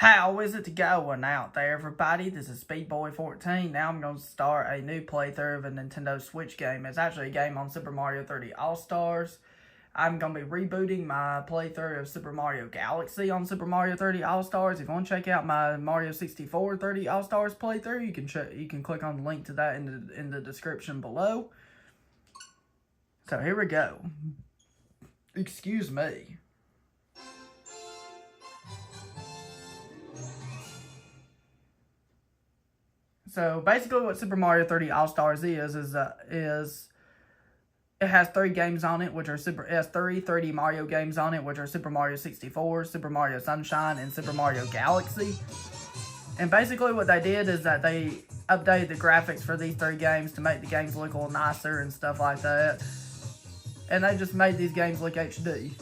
How is it going out there, everybody? This is SpeedBoy14. Now I'm going to start a new playthrough of a Nintendo Switch game. It's actually a game on Super Mario 3D All-Stars. I'm going to be rebooting my playthrough of Super Mario Galaxy on Super Mario 3D All-Stars. If you want to check out my Mario 64 3D All-Stars playthrough, you can click on the link to that in the description below. So here we go. Excuse me. So basically what Super Mario 3D All-Stars is it has 3 games on it, which are it has 3 3D Mario games on it, which are Super Mario 64, Super Mario Sunshine, and Super Mario Galaxy. And basically what they did is that they updated the graphics for these 3 games to make the games look a little nicer and stuff like that. And they just made these games look HD.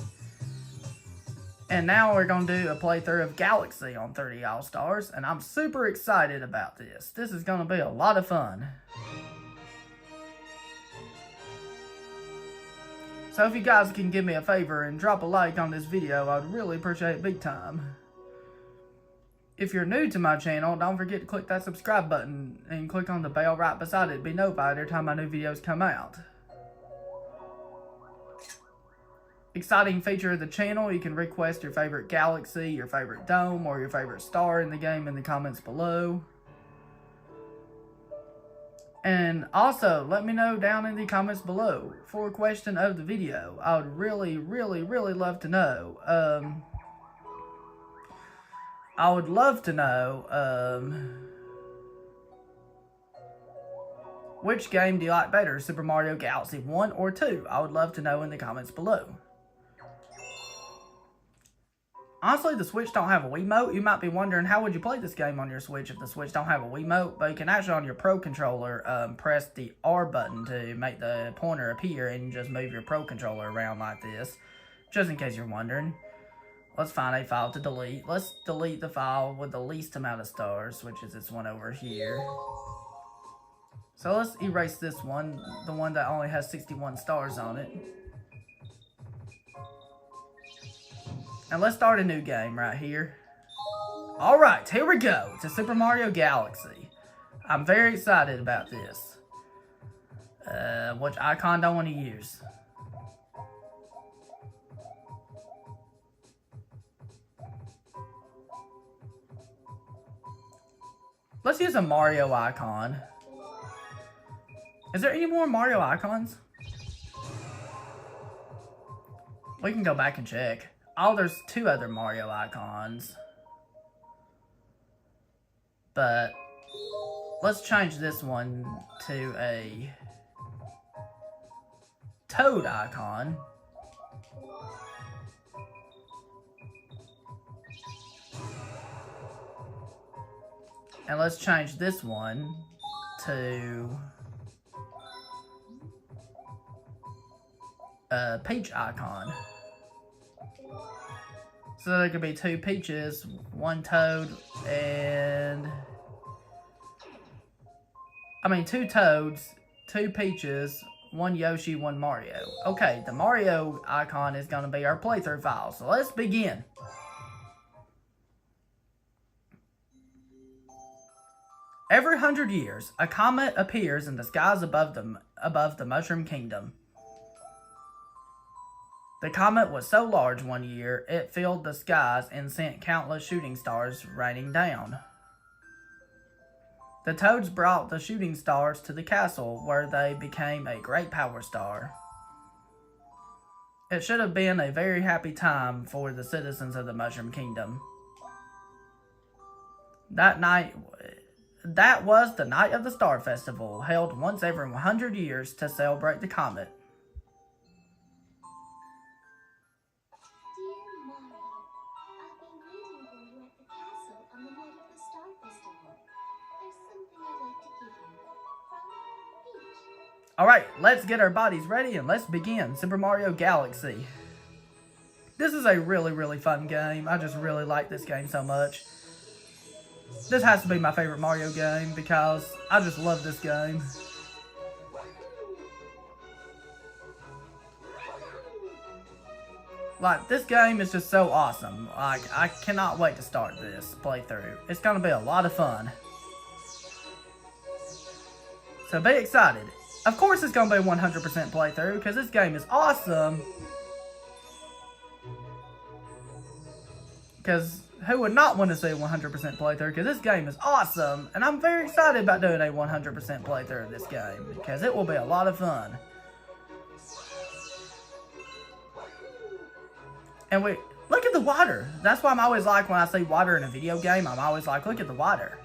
And now we're going to do a playthrough of Galaxy on 3D All-Stars, and I'm super excited about this. This is going to be a lot of fun. So if you guys can give me a favor and drop a like on this video, I'd really appreciate it big time. If you're new to my channel, don't forget to click that subscribe button and click on the bell right beside it to be notified every time my new videos come out. Exciting feature of the channel, you can request your favorite galaxy, your favorite dome, or your favorite star in the game in the comments below. And also, let me know down in the comments below for a question of the video. I would really, really, really love to know. I would love to know, which game do you like better, Super Mario Galaxy 1 or 2? I would love to know in the comments below. Honestly, the Switch don't have a Wiimote. You might be wondering, how would you play this game on your Switch if the Switch don't have a Wiimote? But you can actually, on your Pro Controller, press the R button to make the pointer appear and just move your Pro Controller around like this. Just in case you're wondering. Let's find a file to delete. Let's delete the file with the least amount of stars, which is this one over here. So let's erase this one, the one that only has 61 stars on it. And let's start a new game right here. Alright, here we go to Super Mario Galaxy. I'm very excited about this. Which icon do I want to use? Let's use a Mario icon. Is there any more Mario icons? We can go back and check. Oh, there's 2 other Mario icons. But let's change this one to a Toad icon. And let's change this one to a Peach icon. So there could be 2 Peaches, 1 Toad, and... 2 Toads, 2 Peaches, 1 Yoshi, 1 Mario. Okay, the Mario icon is going to be our playthrough file, so let's begin. Every 100 years, a comet appears in the skies above the Mushroom Kingdom. The comet was so large one year, it filled the skies and sent countless shooting stars raining down. The Toads brought the shooting stars to the castle, where they became a great power star. It should have been a very happy time for the citizens of the Mushroom Kingdom. That was the night of the Star Festival, held once every 100 years to celebrate the comet. Alright, let's get our bodies ready and let's begin Super Mario Galaxy. This is a really, really fun game. I just really like this game so much. This has to be my favorite Mario game because I just love this game. Like, this game is just so awesome. Like, I cannot wait to start this playthrough. It's gonna be a lot of fun. So be excited. Of course it's gonna be 100% playthrough, because this game is awesome. Because who would not want to see 100% playthrough? Because this game is awesome. And I'm very excited about doing a 100% playthrough of this game. Because it will be a lot of fun. And look at the water. That's why I'm always like, when I see water in a video game, I'm always like, look at the water.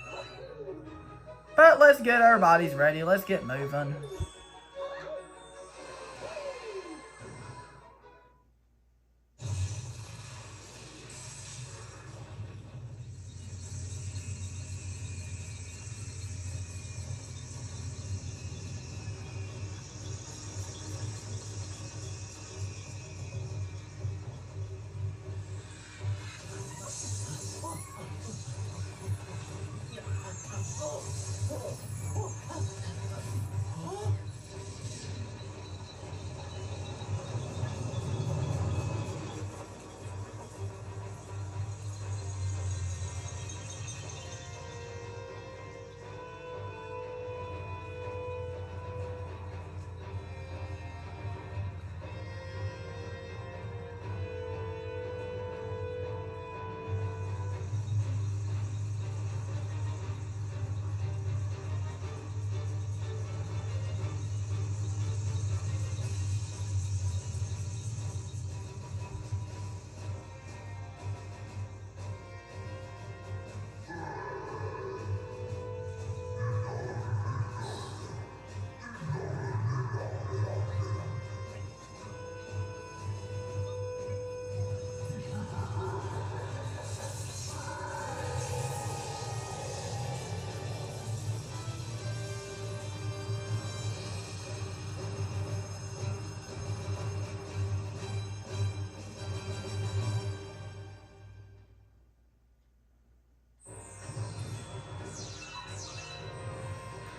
But let's get our bodies ready. Let's get moving.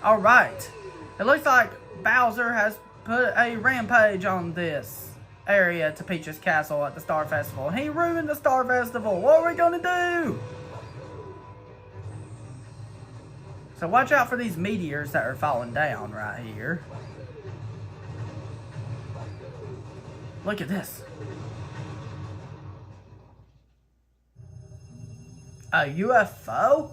Alright. It looks like Bowser has put a rampage on this area to Peach's Castle at the Star Festival. He ruined the Star Festival. What are we gonna do? So watch out for these meteors that are falling down right here. Look at this. A UFO?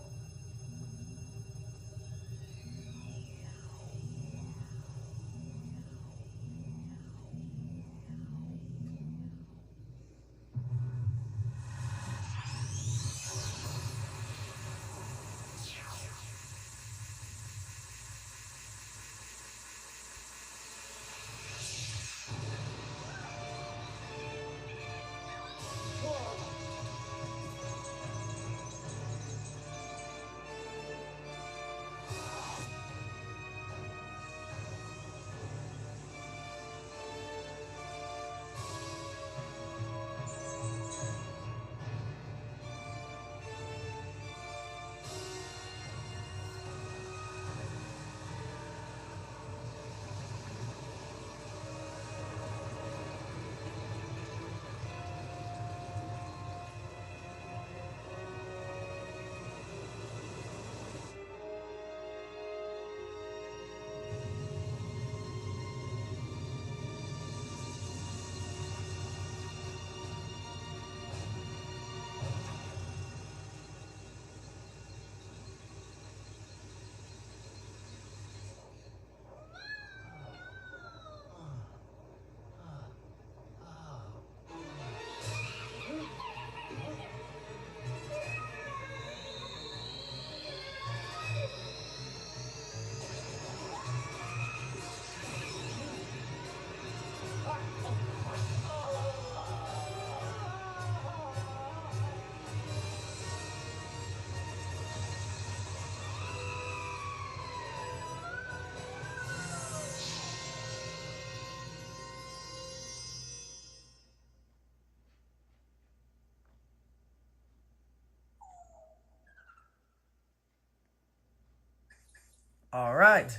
Alright.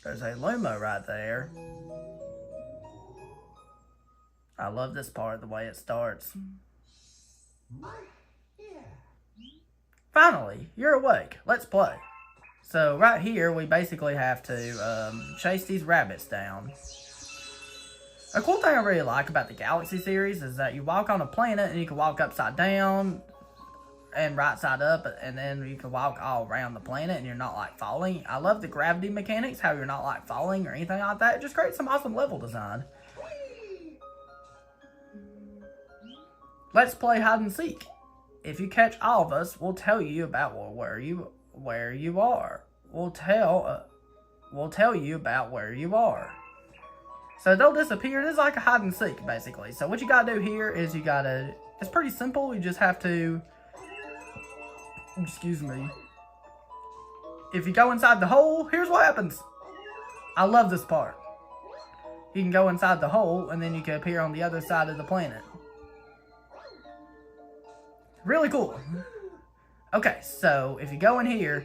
There's a Luma right there. I love this part, the way it starts. Finally, you're awake. Let's play. So right here, we basically have to chase these rabbits down. A cool thing I really like about the Galaxy series is that you walk on a planet and you can walk upside down and right side up, and then you can walk all around the planet and you're not like falling. I love the gravity mechanics, how you're not like falling or anything like that. It just creates some awesome level design. Let's play hide and seek. If you catch all of us, we'll tell you about where you are. We'll tell you about where you are. So they'll disappear. It is like a hide and seek, basically. So what you gotta do here is it's pretty simple. You just have to, excuse me. If you go inside the hole, here's what happens. I love this part. You can go inside the hole and then you can appear on the other side of the planet. Really cool. Okay, so if you go in here,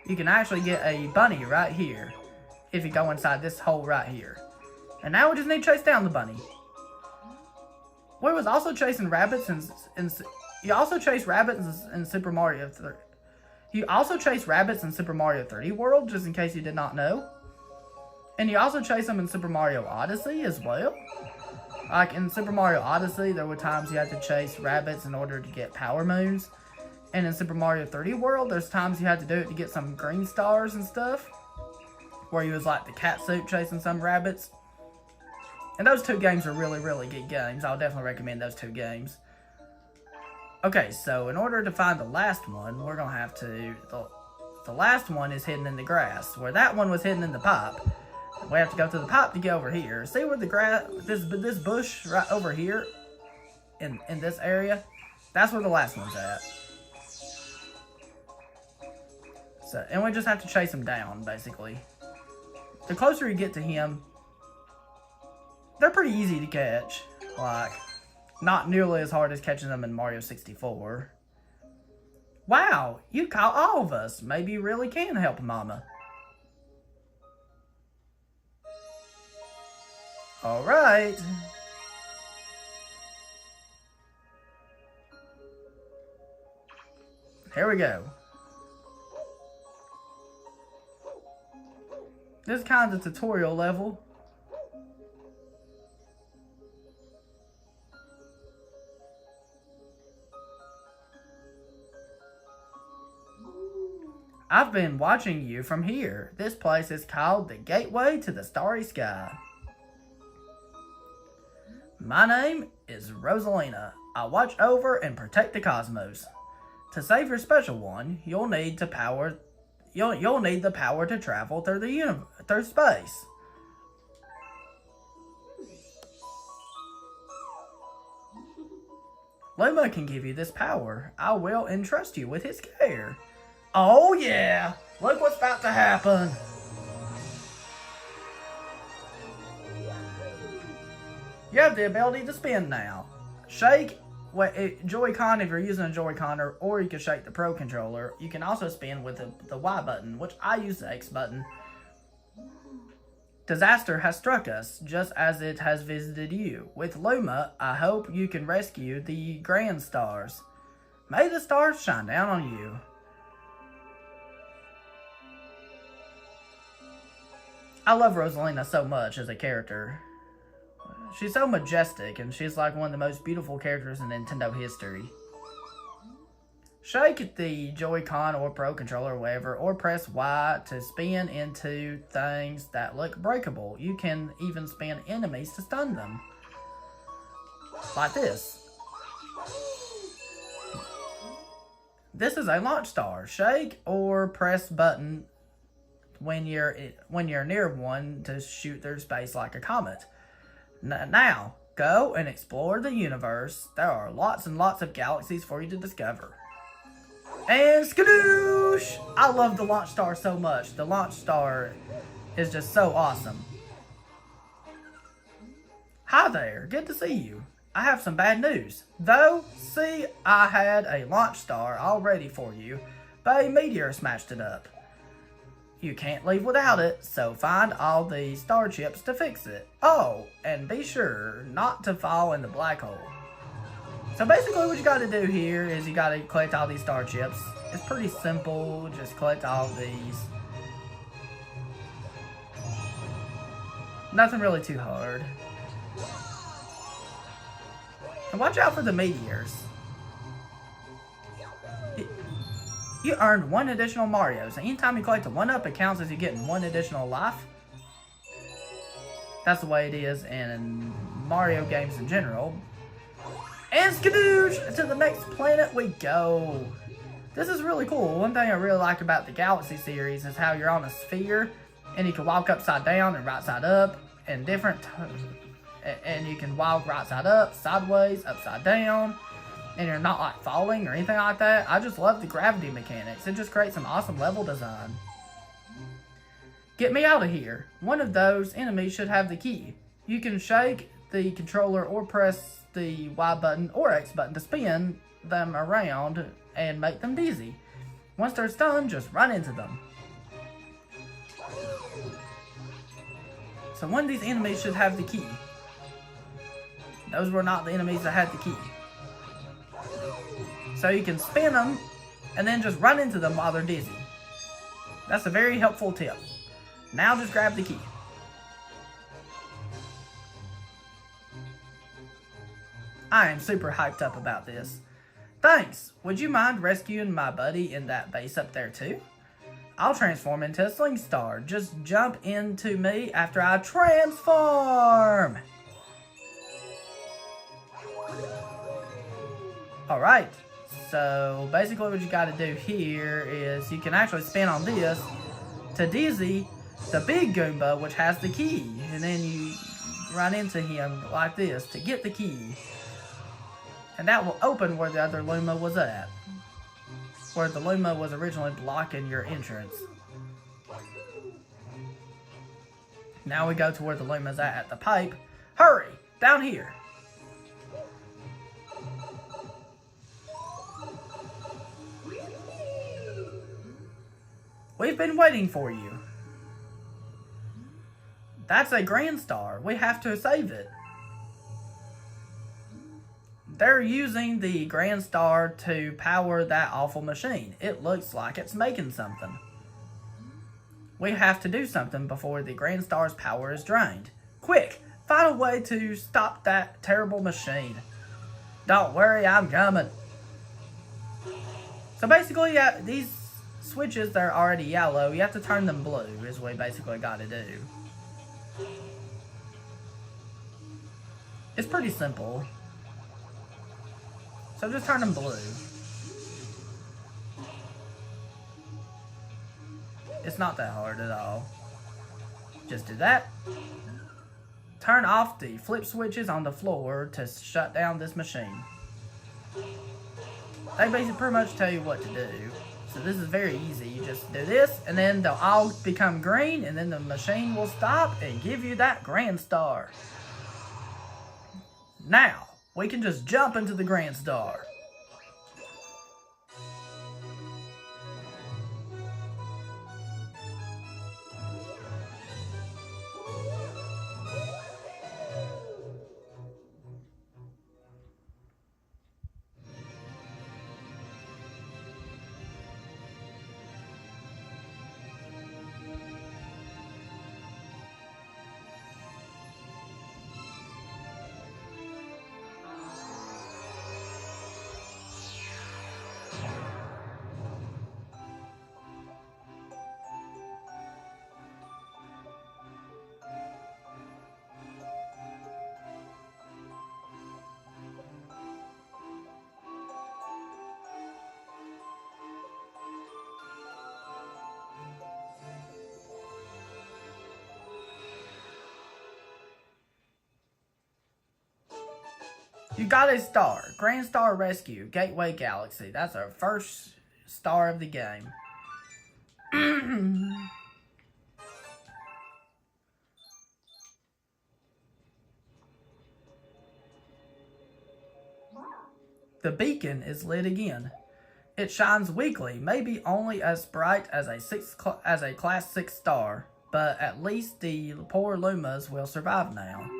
you can actually get a bunny right here. If you go inside this hole right here. And now we just need to chase down the bunny. We was also chasing rabbits you also chase rabbits in Super Mario 3. You also chase rabbits in Super Mario 3D World, just in case you did not know. And you also chase them in Super Mario Odyssey as well. Like in Super Mario Odyssey, there were times you had to chase rabbits in order to get power moons. And in Super Mario 3D World, there's times you had to do it to get some green stars and stuff. Where you was like the cat suit chasing some rabbits. And those two games are really, really good games. I'll definitely recommend those two games. Okay, so in order to find the last one, we're going to have to... The last one is hidden in the grass. Where that one was hidden in the pipe. We have to go to the pipe to get over here. See where the grass... This bush right over here, in this area, that's where the last one's at. So, and we just have to chase him down, basically. The closer you get to him, they're pretty easy to catch. Like, not nearly as hard as catching them in Mario 64. Wow, you caught all of us. Maybe you really can help Mama. Alright. Here we go. This is kind of the tutorial level. I've been watching you from here. This place is called the Gateway to the Starry Sky. My name is Rosalina. I watch over and protect the cosmos. To save your special one, you'll need the power to travel through space. Luma can give you this power. I will entrust you with his care. Oh yeah! Look what's about to happen! You have the ability to spin now. Shake Joy-Con if you're using a Joy-Con, or you can shake the Pro Controller. You can also spin with the Y button, which I use the X button. Disaster has struck us, just as it has visited you. With Luma, I hope you can rescue the grand stars. May the stars shine down on you. I love Rosalina so much as a character. She's so majestic, and she's like one of the most beautiful characters in Nintendo history. Shake the Joy-Con or Pro Controller or whatever, or press Y to spin into things that look breakable. You can even spin enemies to stun them. Like this. This is a launch star. Shake or press button when you're near one to shoot through space like a comet. Now, go and explore the universe. There are lots and lots of galaxies for you to discover. And skadoosh! I love the launch star so much. The launch star is just so awesome. Hi there, good to see you. I have some bad news. Though, see, I had a launch star all ready for you, but a meteor smashed it up. You can't leave without it, so find all the star chips to fix it. Oh, and be sure not to fall in the black hole. So basically what you gotta do here is you gotta collect all these star chips. It's pretty simple, just collect all these. Nothing really too hard. And watch out for the meteors. You earned 1 additional Mario, so anytime you collect a 1-up, it counts as you getting 1 additional life. That's the way it is in Mario games in general. And skadoosh! To the next planet we go. This is really cool. One thing I really like about the Galaxy series is how you're on a sphere, and you can walk upside down and right side up, and and you can walk right side up, sideways, upside down, and you're not like falling or anything like that. I just love the gravity mechanics. It just creates some awesome level design. Get me out of here. One of those enemies should have the key. You can shake the controller or press the Y button or X button to spin them around and make them dizzy. Once they're stunned, just run into them. So one of these enemies should have the key. Those were not the enemies that had the key. So you can spin them and then just run into them while they're dizzy. That's a very helpful tip. Now just grab the key. I am super hyped up about this. Thanks. Would you mind rescuing my buddy in that base up there too? I'll transform into a sling star. Just jump into me after I transform. Alright. So basically what you got to do here is you can actually spin on this to dizzy the big Goomba, which has the key. And then you run into him like this to get the key. And that will open where the other Luma was at. Where the Luma was originally blocking your entrance. Now we go to where the Luma's at the pipe. Hurry! Down here! We've been waiting for you. That's a Grand Star. We have to save it. They're using the Grand Star to power that awful machine. It looks like it's making something. We have to do something before the Grand Star's power is drained. Quick, find a way to stop that terrible machine. Don't worry, I'm coming. So basically, yeah, these switches, they're already yellow. You have to turn them blue, is what we basically got to do. It's pretty simple. So just turn them blue. It's not that hard at all. Just do that. Turn off the flip switches on the floor to shut down this machine. They basically pretty much tell you what to do. So this is very easy. You just do this, and then they'll all become green, and then the machine will stop and give you that Grand Star. Now, we can just jump into the Grand Star. You got a star. Grand Star Rescue. Gateway Galaxy. That's our first star of the game. The beacon is lit again. It shines weakly, maybe only as bright as a class 6 star, but at least the poor Lumas will survive now.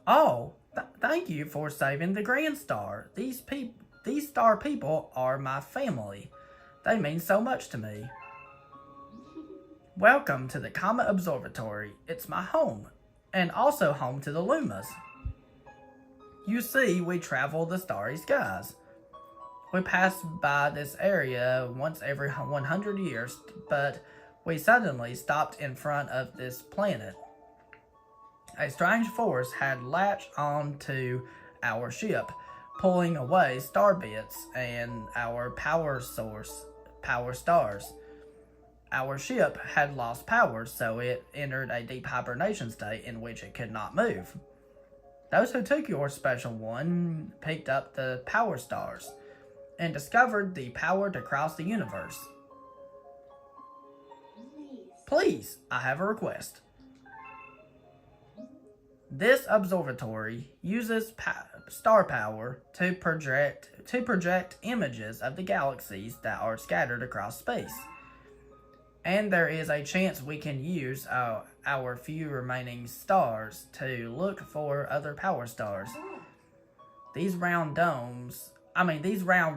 Oh, thank you for saving the Grand Star. These star people are my family. They mean so much to me. Welcome to the Comet Observatory. It's my home, and also home to the Lumas. You see, we travel the starry skies. We pass by this area once every 100 years, but we suddenly stopped in front of this planet. A strange force had latched onto our ship, pulling away star bits and our power stars. Our ship had lost power, so it entered a deep hibernation state in which it could not move. Those who took your special one picked up the power stars and discovered the power to cross the universe. Please, I have a request. This observatory uses star power to project images of the galaxies that are scattered across space. And there is a chance we can use our few remaining stars to look for other power stars. These round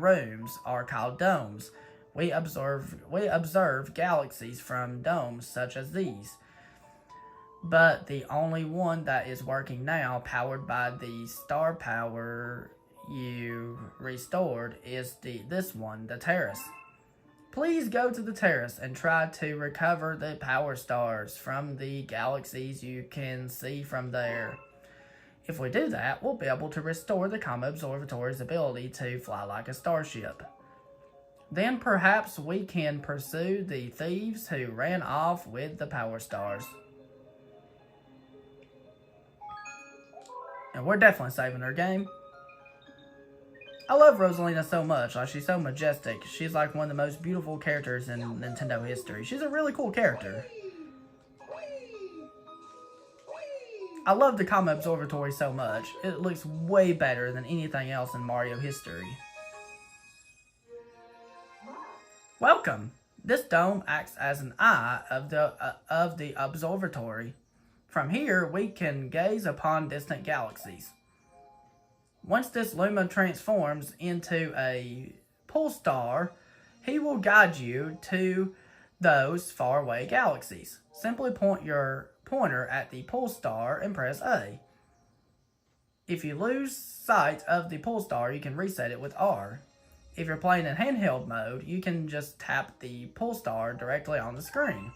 rooms are called domes. We observe galaxies from domes such as these. But the only one that is working now, powered by the star power you restored, is this one, the terrace. Please go to the terrace and try to recover the power stars from the galaxies you can see from there. If we do that, we'll be able to restore the Comet Observatory's ability to fly like a starship. Then perhaps we can pursue the thieves who ran off with the power stars. And we're definitely saving her game. I love Rosalina so much. Like, she's so majestic. She's like one of the most beautiful characters in Nintendo history. She's a really cool character. I love the Comet Observatory so much. It looks way better than anything else in Mario history. Welcome. This dome acts as an eye of the observatory. From here, we can gaze upon distant galaxies. Once this Luma transforms into a pole star, he will guide you to those faraway galaxies. Simply point your pointer at the pole star and press A. If you lose sight of the pole star, you can reset it with R. If you're playing in handheld mode, you can just tap the pole star directly on the screen.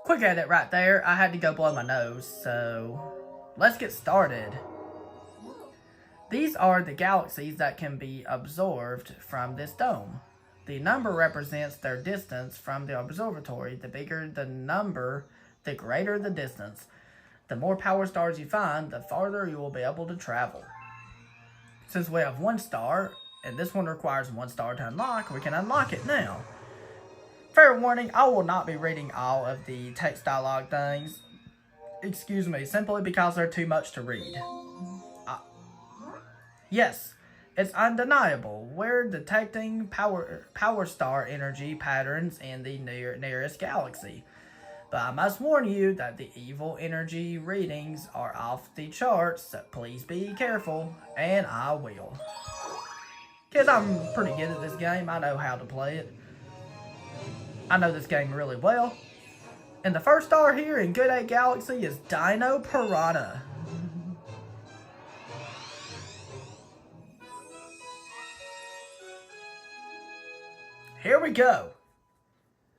Quick edit right there. I had to go blow my nose, so let's get started. These are the galaxies that can be observed from this dome. The number represents their distance from the observatory. The bigger the number, the greater the distance. The more power stars you find, the farther you will be able to travel. Since we have one star, and this one requires one star to unlock, we can unlock it now. Fair warning, I will not be reading all of the text dialogue things. Excuse me, simply because they're too much to read. Yes, it's undeniable. We're detecting power star energy patterns in the nearest galaxy. But I must warn you that the evil energy readings are off the charts, so please be careful, and I will. Because I'm pretty good at this game, I know how to play it. I know this game really well. And the first star here in Good 8 Galaxy is Dino Piranha. Here we go.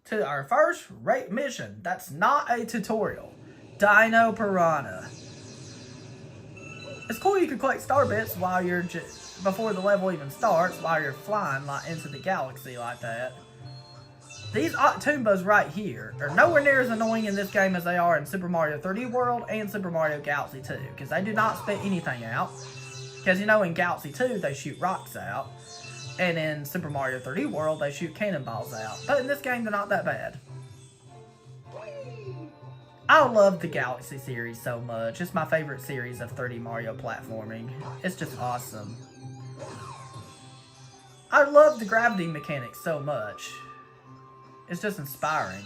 To our first mission. That's not a tutorial. Dino Piranha. It's cool you can collect star bits while you're before the level even starts, while you're flying into the galaxy like that. These Octoombas right here are nowhere near as annoying in this game as they are in Super Mario 3D World and Super Mario Galaxy 2, because they do not spit anything out. Because, you know, in Galaxy 2, they shoot rocks out, and in Super Mario 3D World, they shoot cannonballs out. But in this game, they're not that bad. I love the Galaxy series so much. It's my favorite series of 3D Mario platforming. It's just awesome. I love the gravity mechanics so much. It's just inspiring.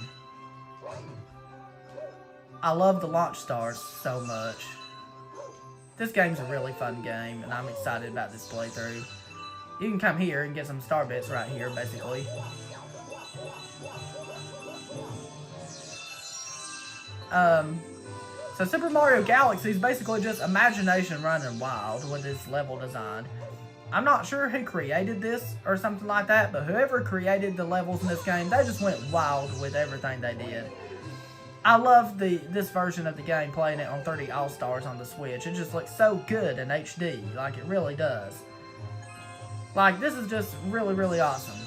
I love the launch stars so much. This game's a really fun game, and I'm excited about this playthrough. You can come here and get some star bits right here, basically. So Super Mario Galaxy is basically just imagination running wild with its level design. I'm not sure who created this or something like that, but whoever created the levels in this game, they just went wild with everything they did. I love this version of the game, playing it on 30 All-Stars on the Switch. It just looks so good in HD, like it really does. Like, this is just really, really awesome.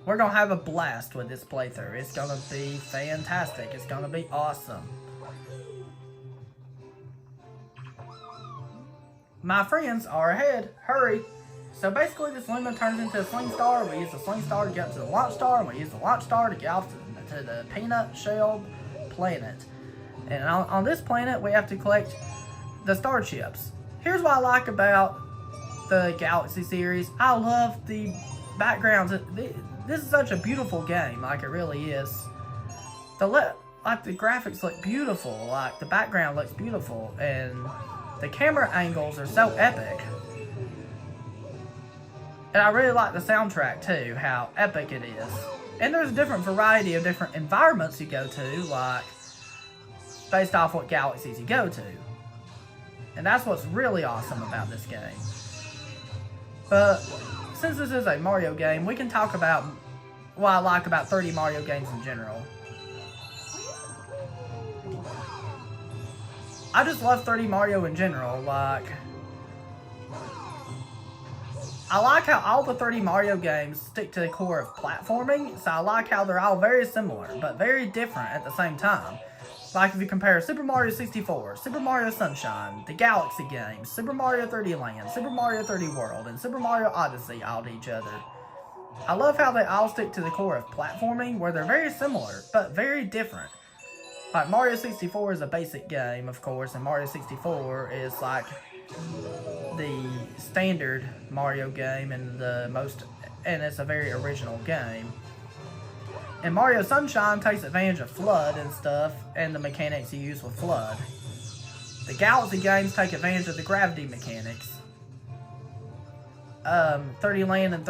We're gonna have a blast with this playthrough. It's gonna be fantastic. It's gonna be awesome. My friends are ahead. Hurry. So basically this Luma turns into a Sling Star. We use the Sling Star to get up to the Launch Star, and we use the Launch Star to get off to the Peanut Shell Planet. And on this planet, we have to collect the star chips. Here's what I like about the Galaxy series. I love the backgrounds. This is such a beautiful game, like it really is. The graphics look beautiful, like the background looks beautiful, and the camera angles are so epic. And I really like the soundtrack too, how epic it is. And there's a different variety of different environments you go to, like based off what galaxies you go to. And that's what's really awesome about this game. But since this is a Mario game, we can talk about what I like about 3D Mario games in general. I just love 3D Mario in general. Like, I like how all the 3D Mario games stick to the core of platforming, so I like how they're all very similar, but very different at the same time. Like if you compare Super Mario 64, Super Mario Sunshine, the Galaxy games, Super Mario 3D Land, Super Mario 3D World, and Super Mario Odyssey all to each other. I love how they all stick to the core of platforming, where they're very similar, but very different. Like Mario 64 is a basic game, of course, and Mario 64 is like the standard Mario game and it's a very original game. And Mario Sunshine takes advantage of FLUDD and stuff, and the mechanics you use with FLUDD. The Galaxy games take advantage of the gravity mechanics. 3D Land and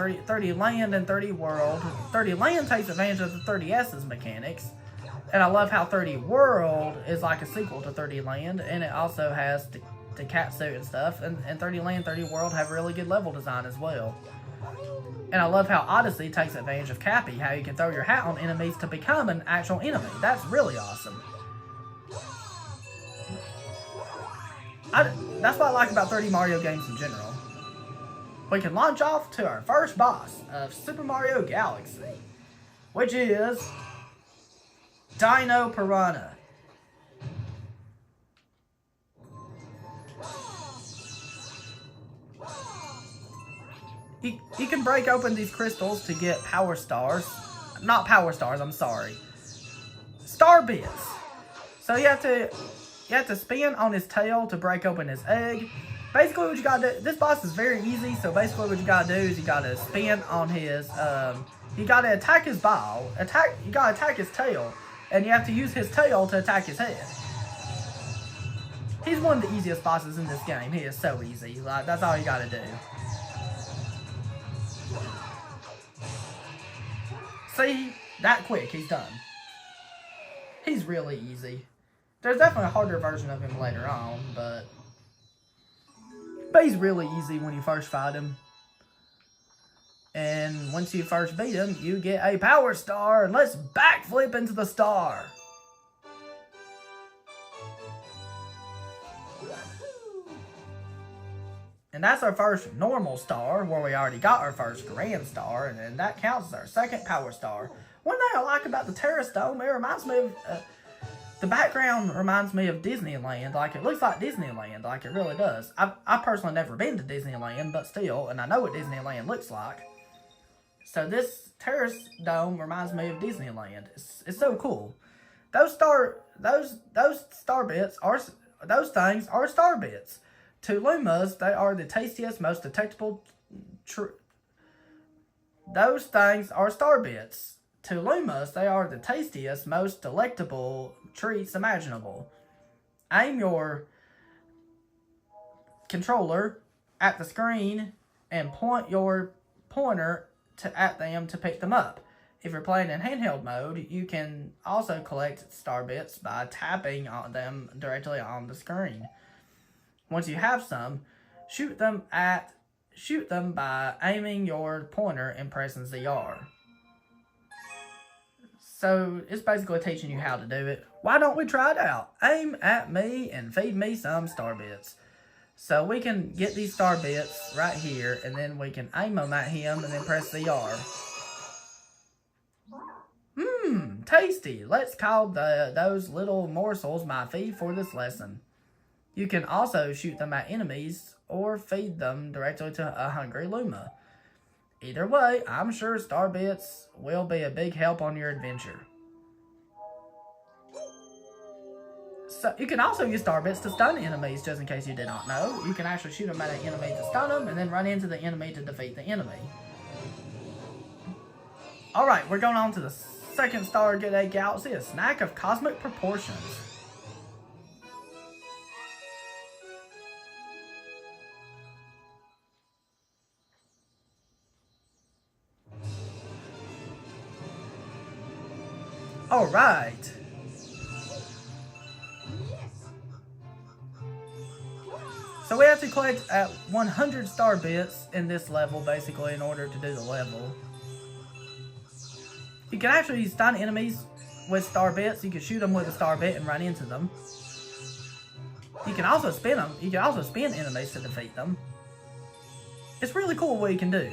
3D World. 3D Land takes advantage of the 3DS's mechanics. And I love how 3D World is like a sequel to 3D Land, and it also has the cat suit and stuff. And 3D Land, 3D World have really good level design as well. And I love how Odyssey takes advantage of Cappy, how you can throw your hat on enemies to become an actual enemy. That's really awesome. That's what I like about 3D Mario games in general. We can launch off to our first boss of Super Mario Galaxy, which is Dino Piranha. You can break open these crystals to get power stars. Not power stars, I'm sorry. Star bits. So you have to spin on his tail to break open his egg. Basically what you gotta do, this boss is very easy, so basically what you gotta do is you gotta spin on his, you gotta attack his ball, you gotta attack his tail, and you have to use his tail to attack his head. He's one of the easiest bosses in this game. He is so easy. Like, that's all you gotta do. See? That quick, he's done. He's really easy. There's definitely a harder version of him later on, but he's really easy when you first fight him. And once you first beat him, you get a power star, and let's backflip into the star. And that's our first normal star, where we already got our first grand star, and then that counts as our second power star. One thing I like about the Terrace Dome, it reminds me of, the background reminds me of Disneyland. Like, it looks like Disneyland, like it really does. I've personally never been to Disneyland, but still, and I know what Disneyland looks like. So this terrace dome reminds me of Disneyland. It's so cool. Those star bits are those things are star bits. To Lumas, they are the tastiest, most detectable. Those things are star bits. To Lumas, they are the tastiest, most delectable treats imaginable. Aim your controller at the screen and point your pointer at them to pick them up. If you're playing in handheld mode, you can also collect star bits by tapping on them directly on the screen. Once you have some, shoot them by aiming your pointer and pressing ZR. So it's basically teaching you how to do it. Why don't we try it out? Aim at me and feed me some star bits. So we can get these star bits right here, and then we can aim them at him and then press ZR. Tasty. Let's call those little morsels my feed for this lesson. You can also shoot them at enemies or feed them directly to a hungry Luma. Either way, I'm sure star bits will be a big help on your adventure. So you can also use star bits to stun enemies, just in case you did not know. You can actually shoot them at an enemy to stun them, and then run into the enemy to defeat the enemy. Alright, we're going on to the second Stargate Galaxy, a snack of cosmic proportions. Alright. So we have to collect at 100 star bits in this level, basically, in order to do the level. You can actually stun enemies with star bits. You can shoot them with a star bit and run into them. You can also spin them. You can also spin enemies to defeat them. It's really cool what you can do.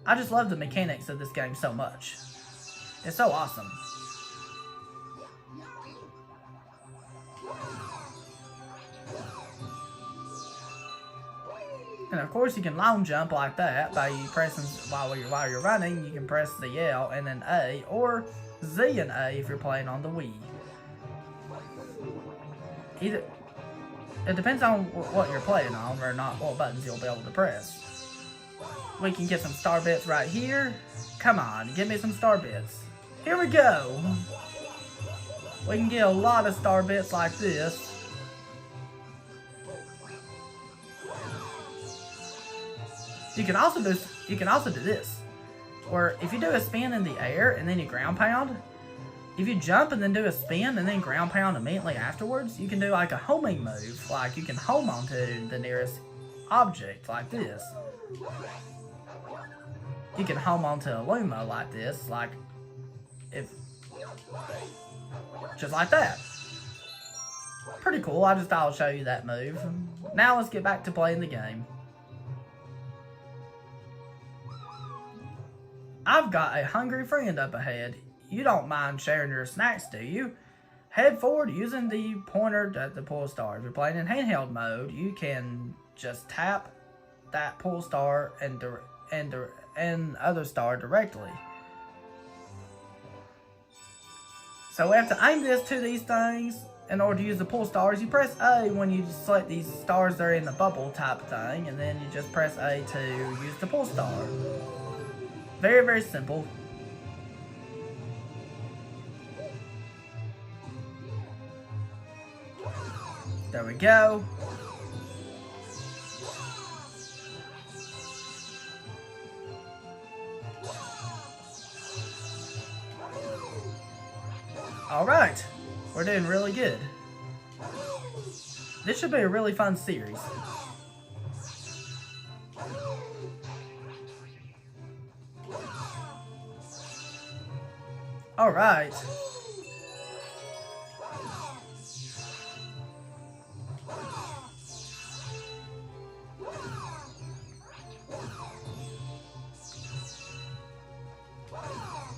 I just love the mechanics of this game so much. It's so awesome. And of course, you can long jump like that by you pressing while you're running. You can press the L and then A, or Z and A if you're playing on the Wii. Either it depends on what you're playing on, or not what buttons you'll be able to press. We can get some star bits right here. Come on, give me some star bits. Here we go. We can get a lot of star bits like this. You can also do this, where if you do a spin in the air and then you ground pound, if you jump and then do a spin and then ground pound immediately afterwards, you can do like a homing move, like you can home onto the nearest object like this. You can home onto a Luma like this, just like that. Pretty cool. I just thought I'll show you that move. Now let's get back to playing the game. I've got a hungry friend up ahead. You don't mind sharing your snacks, do you? Head forward using the pointer at the pull star. If you're playing in handheld mode, you can just tap that pull star and other star directly. So we have to aim this to these things in order to use the pull stars. You press A when you select these stars that are in the bubble type thing, and then you just press A to use the pull star. Very, very simple. There we go. Alright, we're doing really good. This should be a really fun series. Alright.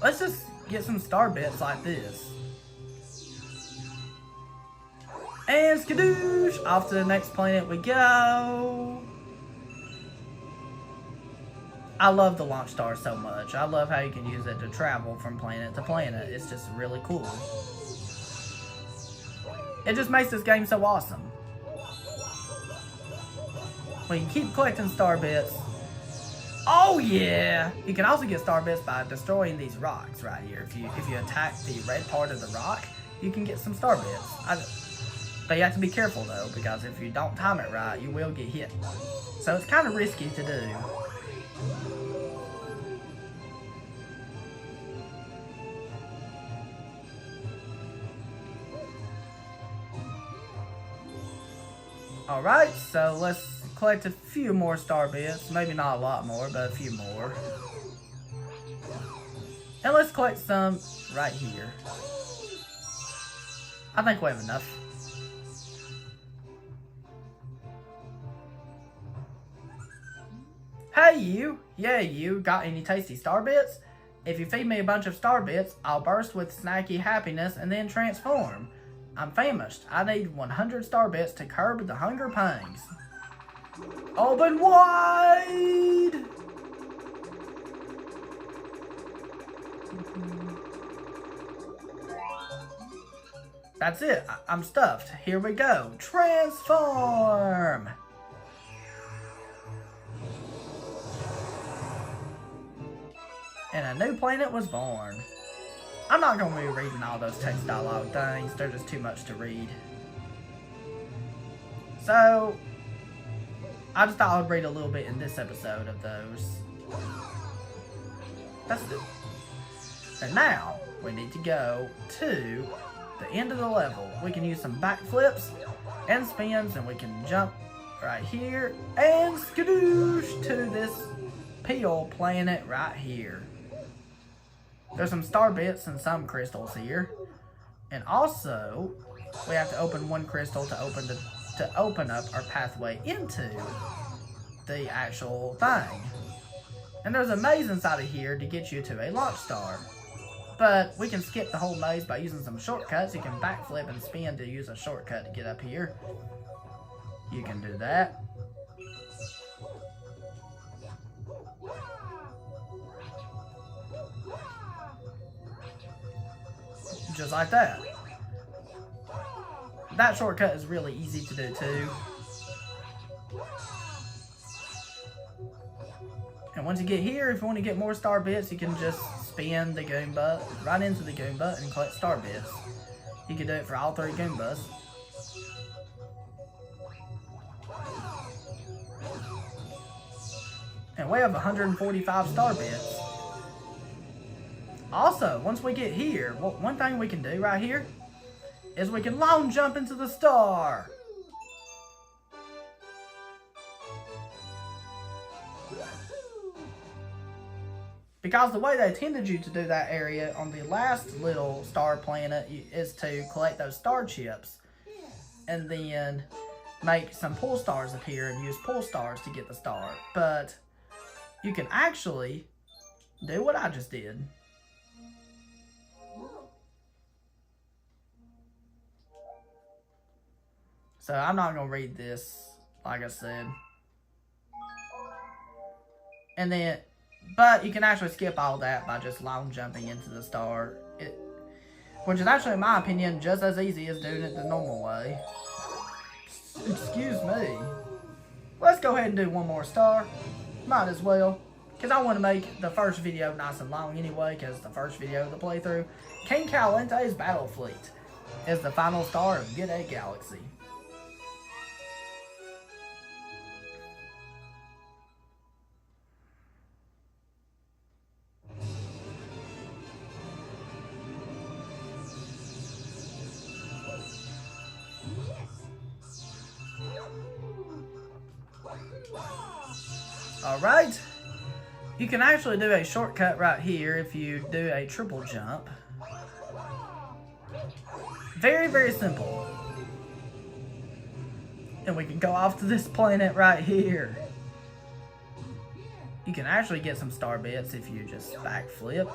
Let's just get some star bits like this. And skadoosh! Off to the next planet we go. I love the launch star so much. I love how you can use it to travel from planet to planet. It's just really cool. It just makes this game so awesome. We can keep collecting star bits. Oh yeah! You can also get star bits by destroying these rocks right here. If you attack the red part of the rock, you can get some star bits. But you have to be careful though, because if you don't time it right, you will get hit. So it's kind of risky to do. Alright, so let's collect a few more star bits. Maybe not a lot more, but a few more. And let's collect some right here. I think we have enough. Hey you! Yeah you, got any tasty star bits? If you feed me a bunch of star bits, I'll burst with snacky happiness and then transform. I'm famished. I need 100 star bits to curb the hunger pangs. Open wide! That's it. I'm stuffed. Here we go. Transform! And a new planet was born. I'm not going to be reading all those text dialogue things. They're just too much to read. So, I just thought I would read a little bit in this episode of those. That's it. And now, we need to go to the end of the level. We can use some backflips and spins, and we can jump right here and skadoosh to this peel planet right here. There's some star bits and some crystals here. And also, we have to open one crystal to open up our pathway into the actual thing. And there's a maze inside of here to get you to a launch star. But we can skip the whole maze by using some shortcuts. You can backflip and spin to use a shortcut to get up here. You can do that. Just like that. That shortcut is really easy to do too. And once you get here, if you want to get more star bits, you can just spin the Goomba right into the Goomba and collect star bits. You can do it for all 3 Goombas. And we have 145 star bits. Also, once we get here, one thing we can do right here is we can long jump into the star. Because the way they intended you to do that area on the last little star planet is to collect those star chips and then make some pull stars appear and use pull stars to get the star. But you can actually do what I just did. So I'm not going to read this, like I said. And then, but you can actually skip all that by just long jumping into the star. Which is actually, in my opinion, just as easy as doing it the normal way. Excuse me. Let's go ahead and do one more star. Might as well. Because I want to make the first video nice and long anyway, because the first video of the playthrough, King Calente's Battle Fleet is the final star of Good Egg Galaxy. Alright, you can actually do a shortcut right here if you do a triple jump. Very, very simple. And we can go off to this planet right here. You can actually get some star bits if you just backflip.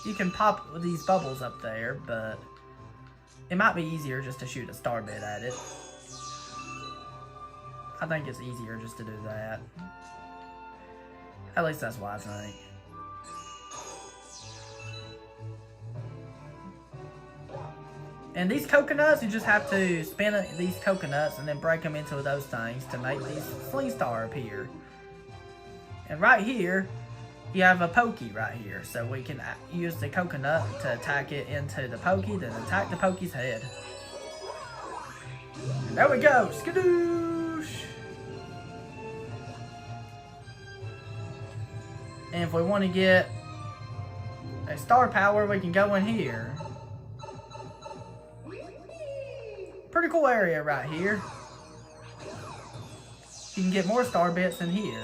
You can pop these bubbles up there, but it might be easier just to shoot a star bit at it. I think it's easier just to do that. At least that's what I think. And these coconuts, you just have to spin these coconuts and then break them into those things to make these Sling Star appear. And right here, you have a Pokey right here. So we can use the coconut to attack it into the Pokey, then attack the Pokey's head. And there we go! Skadoosh! And if we want to get a star power, we can go in here. Pretty cool area right here. You can get more star bits in here.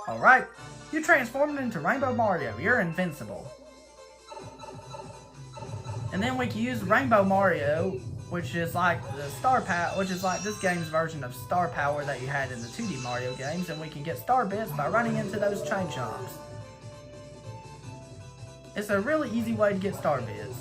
Alright, you transformed into Rainbow Mario. You're invincible. And then we can use Rainbow Mario, which is like the star power, which is like this game's version of star power that you had in the 2D Mario games, and we can get star bits by running into those chain chomps. It's a really easy way to get star bits.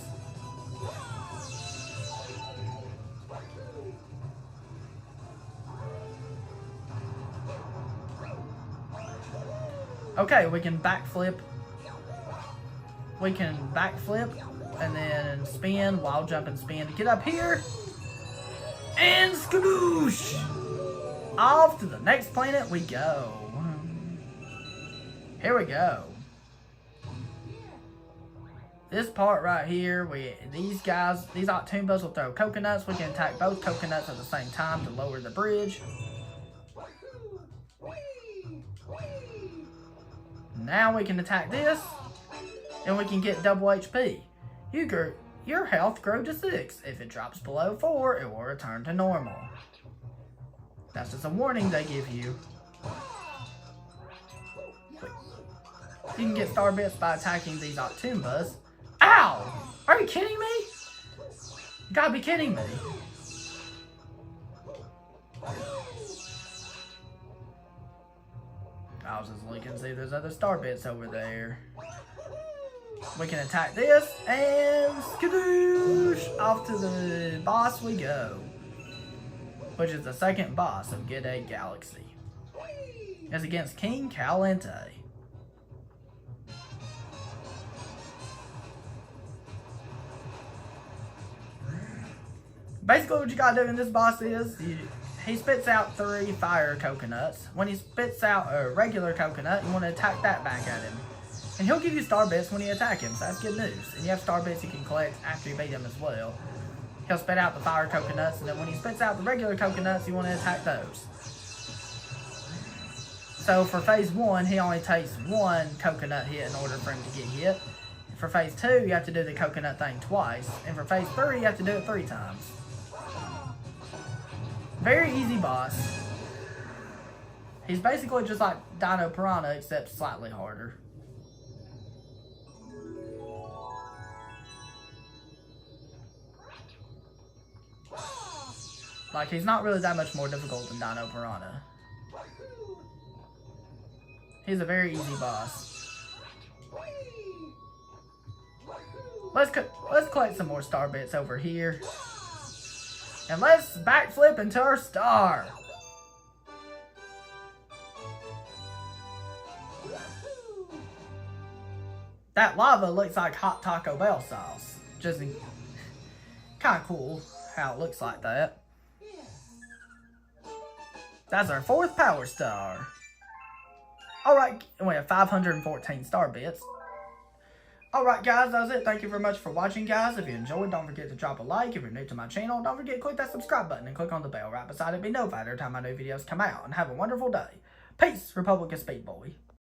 Okay, we can backflip. We can backflip and then spin, wild jump and spin to get up here. And skadoosh! Off to the next planet we go. Here we go. This part right here, these Octoombas will throw coconuts. We can attack both coconuts at the same time to lower the bridge. Now we can attack this, and we can get double HP. Your health grows to 6. If it drops below 4, it will return to normal. That's just a warning they give you. You can get star bits by attacking these Octoombas. Ow! Are you kidding me? You gotta be kidding me. I was just looking to see if there's other star bits over there. We can attack this, and skadoosh! Off to the boss we go. Which is the second boss of Get A Galaxy. It's against King Calente. Basically what you gotta do in this boss is, he spits out 3 fire coconuts. When he spits out a regular coconut, you want to attack that back at him. And he'll give you star bits when you attack him, so that's good news. And you have star bits you can collect after you beat him as well. He'll spit out the fire coconuts, and then when he spits out the regular coconuts, you want to attack those. So for phase 1, he only takes 1 coconut hit in order for him to get hit. For phase 2, you have to do the coconut thing twice. And for phase 3, you have to do it 3 times. Very easy boss. He's basically just like Dino Piranha, except slightly harder. Like, he's not really that much more difficult than Dino Piranha. He's a very easy boss. Let's collect some more star bits over here. And let's backflip into our star. That lava looks like hot Taco Bell sauce. Just kind of cool how it looks like that. That's our 4th power star. Alright, we have 514 star bits. Alright guys, that was it. Thank you very much for watching, guys. If you enjoyed, don't forget to drop a like. If you're new to my channel, don't forget to click that subscribe button and click on the bell right beside it to be notified every time my new videos come out. And have a wonderful day. Peace, Republic of Speed Boy.